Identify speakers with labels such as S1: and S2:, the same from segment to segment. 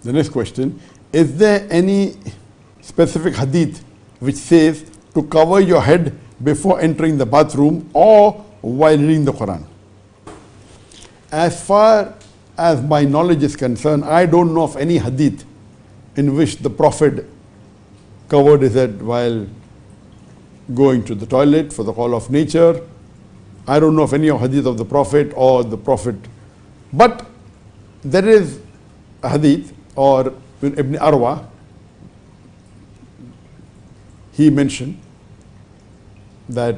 S1: The next question, is there any specific hadith which says to cover your head before entering the bathroom or while reading the Quran? As far as my knowledge is concerned, I don't know of any hadith in which the Prophet covered his head while going to the toilet for the call of nature. I don't know of any hadith of the Prophet or the Prophet. But there is a hadith, or Ibn Arwa, he mentioned that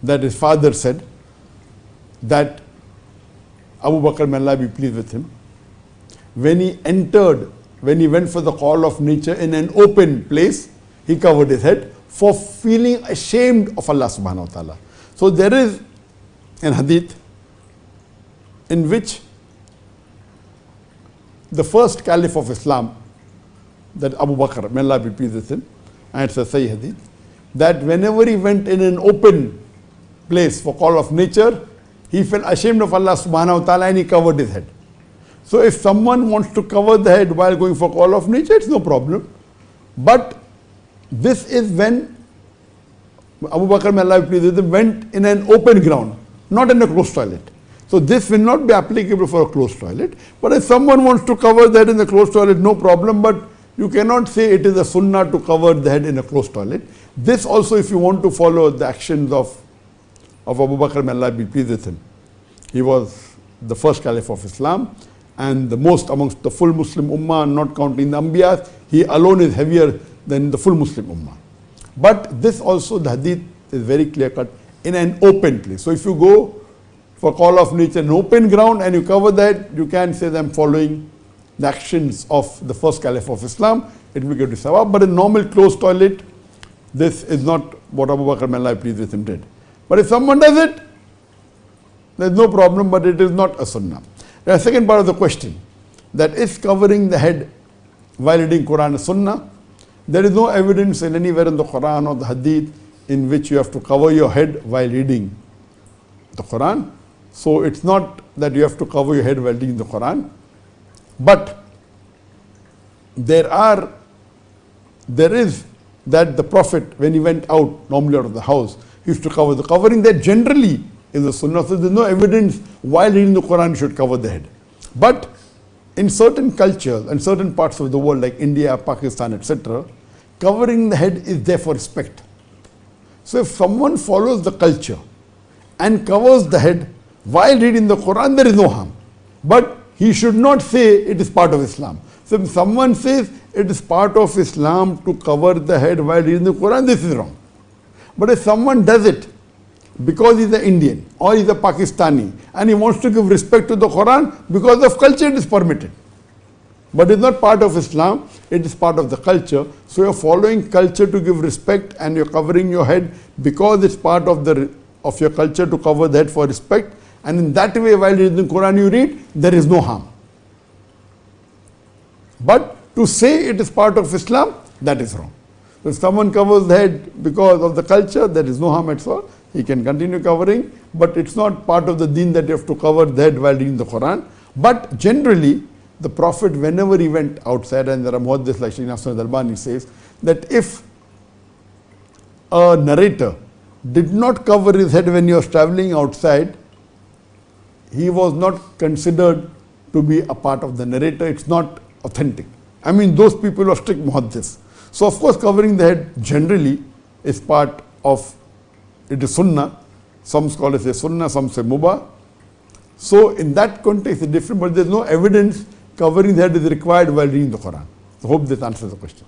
S1: his father said that Abu Bakr, may Allah be pleased with him, when he went for the call of nature in an open place, he covered his head for feeling ashamed of Allah subhanahu wa ta'ala. So there is an hadith in which the first caliph of Islam, that Abu Bakr, may Allah be pleased with him, and it's a Sahih hadith, that whenever he went in an open place for call of nature, he felt ashamed of Allah subhanahu wa ta'ala and he covered his head. So if someone wants to cover the head while going for call of nature, it's no problem. But this is when Abu Bakr, may Allah be pleased with him, went in an open ground, not in a closed toilet. So this will not be applicable for a closed toilet. But if someone wants to cover the head in the closed toilet, no problem. But you cannot say it is a sunnah to cover the head in a closed toilet. This also, if you want to follow the actions of Abu Bakr, may Allah be pleased with him. He was the first caliph of Islam and the most amongst the full Muslim Ummah, not counting the Anbiyas. He alone is heavier than the full Muslim Ummah. But this also, the hadith is very clear cut, in an open place. So if you go for call of nature in open ground and you cover that, you can say that I'm following the actions of the first caliph of Islam. It will give you sawab. But in normal closed toilet, this is not what Abu Bakr, may Allah be pleased with him, did. But if someone does it, there's no problem, but it is not a sunnah. The second part of the question, that is covering the head while reading Quran a sunnah? There is no evidence in anywhere in the Quran or the hadith in which you have to cover your head while reading the Quran. So it's not that you have to cover your head while reading the Quran. But there is that the Prophet, when he went out, normally out of the house, he used to cover the covering. That generally is a sunnah. So there's no evidence while reading the Quran you should cover the head. But in certain cultures and certain parts of the world like India, Pakistan, etc., covering the head is there for respect. So if someone follows the culture and covers the head while reading the Quran, there is no harm. But he should not say it is part of Islam. So if someone says it is part of Islam to cover the head while reading the Quran, this is wrong. But if someone does it because he's an Indian or he's a Pakistani and he wants to give respect to the Quran, because of culture it is permitted. But it's not part of Islam, it is part of the culture. So you're following culture to give respect and you're covering your head because it's part of your culture to cover the head for respect. And in that way, while reading the Quran you read, there is no harm. But to say it is part of Islam, that is wrong. If someone covers the head because of the culture, there is no harm at all. He can continue covering, but it's not part of the deen that you have to cover the head while reading the Quran. But generally, the Prophet, whenever he went outside, and there are muhaddis like Shaykh Nasr al-Albani says, that if a narrator did not cover his head when he was traveling outside, he was not considered to be a part of the narrator. It's not authentic. I mean, those people are strict muhaddis. So of course, covering the head generally is part of, it is sunnah. Some scholars say sunnah, some say mubah. So in that context it's different, but there's no evidence covering the head is required while reading the Quran. I hope this answers the question.